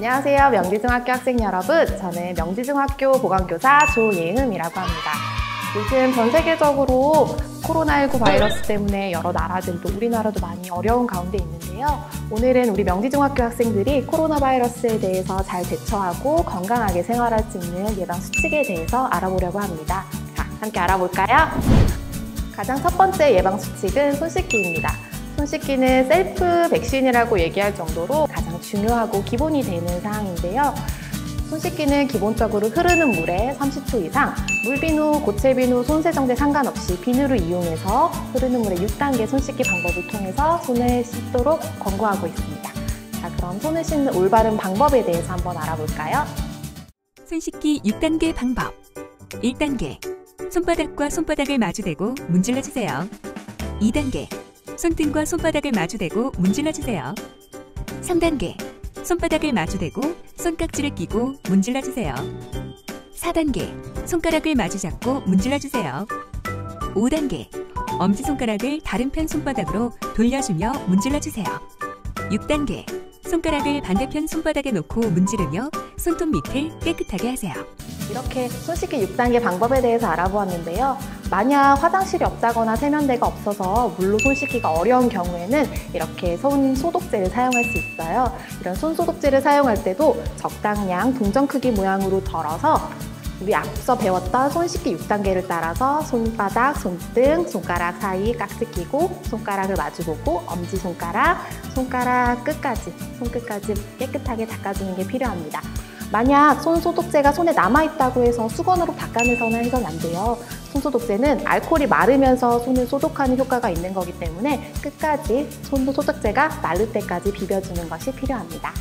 안녕하세요, 명지중학교 학생 여러분. 저는 명지중학교 보건교사 조예흠이라고 합니다. 요즘 전 세계적으로 코로나19 바이러스 때문에 여러 나라들도 우리나라도 많이 어려운 가운데 있는데요. 오늘은 우리 명지중학교 학생들이 코로나 바이러스에 대해서 잘 대처하고 건강하게 생활할 수 있는 예방 수칙에 대해서 알아보려고 합니다. 자, 함께 알아볼까요? 가장 첫 번째 예방 수칙은 손 씻기입니다. 손 씻기는 셀프 백신이라고 얘기할 정도로 가장 중요하고 기본이 되는 사항인데요. 손 씻기는 기본적으로 흐르는 물에 30초 이상, 물비누, 고체비누, 손세정제 상관없이 비누를 이용해서 흐르는 물에 6단계 손 씻기 방법을 통해서 손을 씻도록 권고하고 있습니다. 자, 그럼 손을 씻는 올바른 방법에 대해서 한번 알아볼까요? 손 씻기 6단계 방법. 1단계. 손바닥과 손바닥을 마주대고 문질러주세요. 2단계. 손등과 손바닥을 마주대고 문질러주세요. 3단계. 손바닥을 마주대고 손깍지를 끼고 문질러주세요. 4단계. 손가락을 마주잡고 문질러주세요. 5단계. 엄지손가락을 다른 편 손바닥으로 돌려주며 문질러주세요. 6단계. 손가락을 반대편 손바닥에 놓고 문지르며 손톱 밑을 깨끗하게 하세요. 이렇게 손 씻기 6단계 방법에 대해서 알아보았는데요. 만약 화장실이 없다거나 세면대가 없어서 물로 손 씻기가 어려운 경우에는 이렇게 손 소독제를 사용할 수 있어요. 이런 손 소독제를 사용할 때도 적당량 동전 크기 모양으로 덜어서 우리 앞서 배웠던 손 씻기 6단계를 따라서 손바닥, 손등, 손가락 사이 깍지 끼고 손가락을 마주보고 엄지손가락, 손가락 끝까지, 손끝까지 깨끗하게 닦아주는 게 필요합니다. 만약 손 소독제가 손에 남아있다고 해서 수건으로 닦아내거나 해서는 안 돼요. 손 소독제는 알코올이 마르면서 손을 소독하는 효과가 있는 거기 때문에 끝까지 손 소독제가 마를 때까지 비벼주는 것이 필요합니다.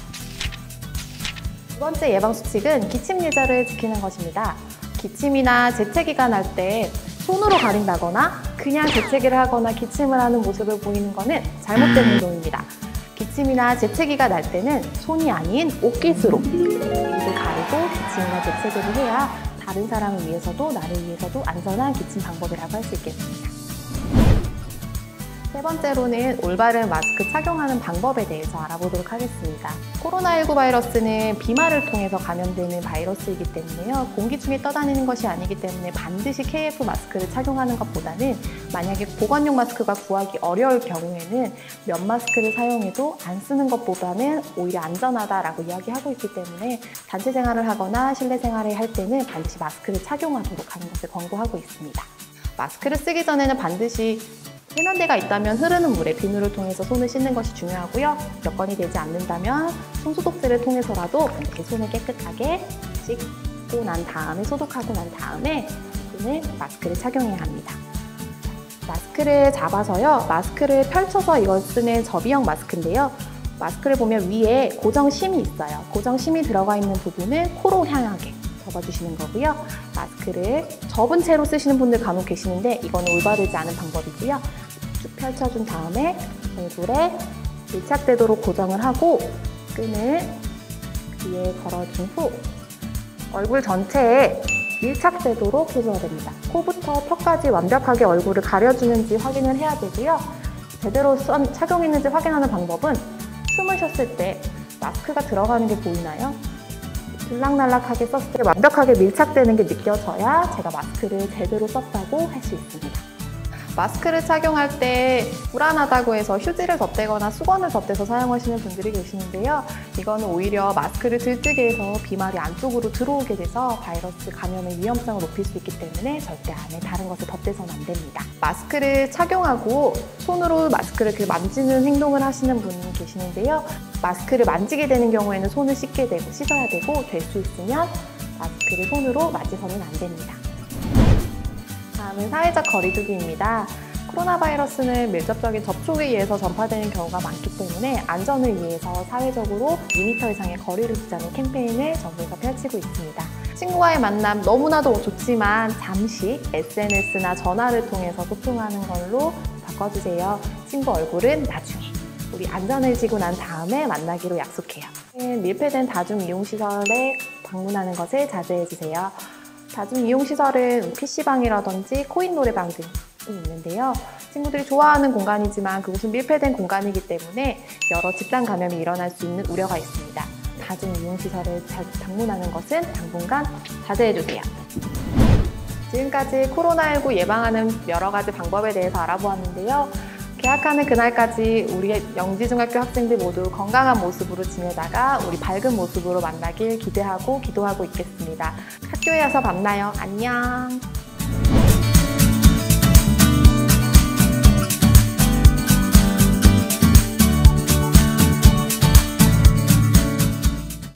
두 번째 예방 수칙은 기침 예절을 지키는 것입니다. 기침이나 재채기가 날 때 손으로 가린다거나 그냥 재채기를 하거나 기침을 하는 모습을 보이는 것은 잘못된 행동입니다. 기침이나 재채기가 날 때는 손이 아닌 옷깃으로 입을 가리고 기침이나 재채기를 해야 다른 사람을 위해서도 나를 위해서도 안전한 기침 방법이라고 할 수 있겠습니다. 세 번째로는 올바른 마스크 착용하는 방법에 대해서 알아보도록 하겠습니다. 코로나19 바이러스는 비말을 통해서 감염되는 바이러스이기 때문에요. 공기 중에 떠다니는 것이 아니기 때문에 반드시 KF 마스크를 착용하는 것보다는 만약에 보건용 마스크가 구하기 어려울 경우에는 면 마스크를 사용해도 안 쓰는 것보다는 오히려 안전하다라고 이야기하고 있기 때문에 단체 생활을 하거나 실내 생활을 할 때는 반드시 마스크를 착용하도록 하는 것을 권고하고 있습니다. 마스크를 쓰기 전에는 반드시 세면대가 있다면 흐르는 물에 비누를 통해서 손을 씻는 것이 중요하고요. 여건이 되지 않는다면 손소독제를 통해서라도 반드시 손을 깨끗하게 씻고 난 다음에 소독하고 난 다음에 손을 마스크를 착용해야 합니다. 마스크를 잡아서요. 마스크를 펼쳐서 이걸 쓰는 접이형 마스크인데요. 마스크를 보면 위에 고정심이 있어요. 고정심이 들어가 있는 부분을 코로 향하게 접어주시는 거고요. 마스크를 접은 채로 쓰시는 분들 간혹 계시는데 이거는 올바르지 않은 방법이고요. 쭉 펼쳐준 다음에 얼굴에 밀착되도록 고정을 하고 끈을 위에 걸어준 후 얼굴 전체에 밀착되도록 해줘야 됩니다. 코부터 턱까지 완벽하게 얼굴을 가려주는지 확인을 해야 되고요. 제대로 착용했는지 확인하는 방법은 숨을 쉬었을 때 마스크가 들어가는 게 보이나요? 들락날락하게 썼을 때 완벽하게 밀착되는 게 느껴져야 제가 마스크를 제대로 썼다고 할 수 있습니다. 마스크를 착용할 때 불안하다고 해서 휴지를 덧대거나 수건을 덧대서 사용하시는 분들이 계시는데요. 이거는 오히려 마스크를 들뜨게 해서 비말이 안쪽으로 들어오게 돼서 바이러스 감염의 위험성을 높일 수 있기 때문에 절대 안에 다른 것을 덧대서는 안 됩니다. 마스크를 착용하고 손으로 마스크를 만지는 행동을 하시는 분이 계시는데요. 마스크를 만지게 되는 경우에는 손을 씻어야 되고 될 수 있으면 마스크를 손으로 만지서는 안 됩니다. 다음은 사회적 거리두기입니다. 코로나 바이러스는 밀접적인 접촉에 의해서 전파되는 경우가 많기 때문에 안전을 위해서 사회적으로 2m 이상의 거리를 두자는 캠페인을 정부에서 펼치고 있습니다. 친구와의 만남 너무나도 좋지만 잠시 SNS나 전화를 통해서 소통하는 걸로 바꿔주세요. 친구 얼굴은 나중에 우리 안전해지고 난 다음에 만나기로 약속해요. 밀폐된 다중이용시설에 방문하는 것을 자제해주세요. 다중이용시설은 PC방이라든지 코인 노래방 등이 있는데요. 친구들이 좋아하는 공간이지만 그곳은 밀폐된 공간이기 때문에 여러 집단 감염이 일어날 수 있는 우려가 있습니다. 다중이용시설을 방문하는 것은 당분간 자제해주세요. 지금까지 코로나19 예방하는 여러 가지 방법에 대해서 알아보았는데요. 개학하는 그날까지 우리 영지중학교 학생들 모두 건강한 모습으로 지내다가 우리 밝은 모습으로 만나길 기대하고 기도하고 있겠습니다. 학교에 와서 만나요. 안녕.